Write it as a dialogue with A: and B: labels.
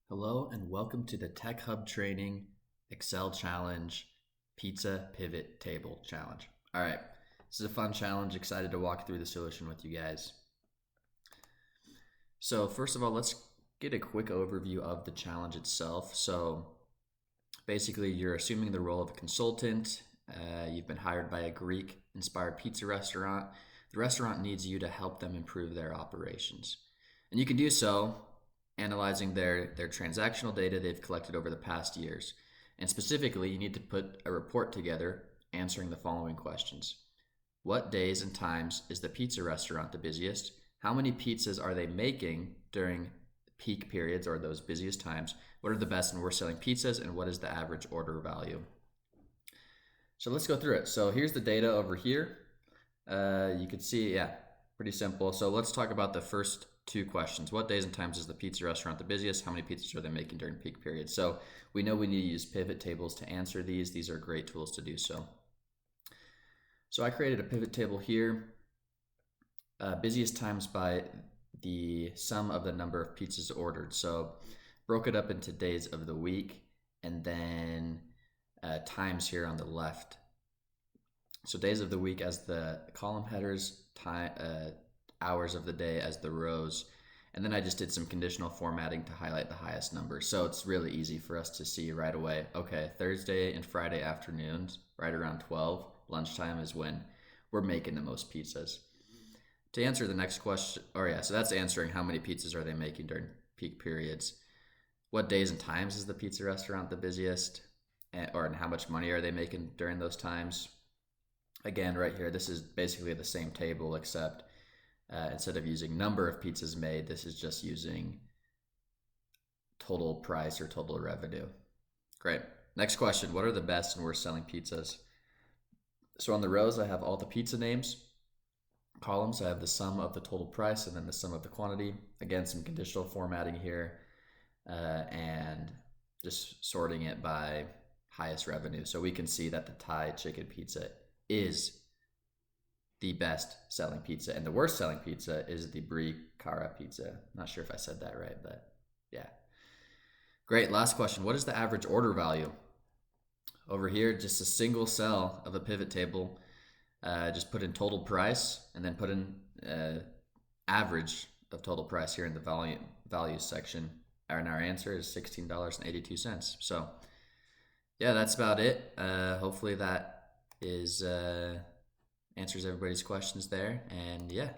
A: Hello and welcome to the TechHub.training Excel Challenge Pizza Pivot Table Challenge. All right, this is a fun challenge. Excited to walk through the solution with you guys. So first of all, let's get a quick overview of the challenge itself. So basically, you're assuming the role of a consultant. You've been hired by a Greek-inspired pizza restaurant. The restaurant needs you to help them improve their operations. And you can do so analyzing their transactional data they've collected over the past years. And specifically, you need to put a report together answering the following questions. What days and times is the pizza restaurant the busiest? How many pizzas are they making during peak periods or those busiest times? What are the best and worst selling pizzas, and what is the average order value? So let's go through it. So here's the data over here. You can see, yeah, pretty simple. So let's talk about the first two questions. What days and times is the pizza restaurant the busiest? How many pizzas are they making during peak periods? So we know we need to use pivot tables to answer these. These are great tools to do so. So I created a pivot table here. Busiest times by the sum of the number of pizzas ordered. So broke it up into days of the week and then times here on the left. So days of the week as the column headers, hours of the day as the rows. And then I just did some conditional formatting to highlight the highest number. So it's really easy for us to see right away. Okay, Thursday and Friday afternoons, right around 12, lunchtime is when we're making the most pizzas. To answer the next question, so that's answering how many pizzas are they making during peak periods. What days and times is the pizza restaurant the busiest? And how much money are they making during those times? Again, right here, this is basically the same table, except instead of using number of pizzas made, this is just using total price or total revenue. Great. Next question, what are the best and worst selling pizzas? So on the rows, I have all the pizza names. Columns, I have the sum of the total price and then the sum of the quantity. Again, some conditional formatting here and just sorting it by highest revenue. So we can see that the Thai chicken pizza is the best selling pizza, and the worst selling pizza is the brie cara pizza. Not sure if I said that right, but yeah. Great, last question. What is the average order value? Over here, just a single cell of a pivot table. Just put in total price and then put in average of total price here in the values section. And our answer is $16.82. So yeah, that's about it. Hopefully that is answers everybody's questions there. And yeah,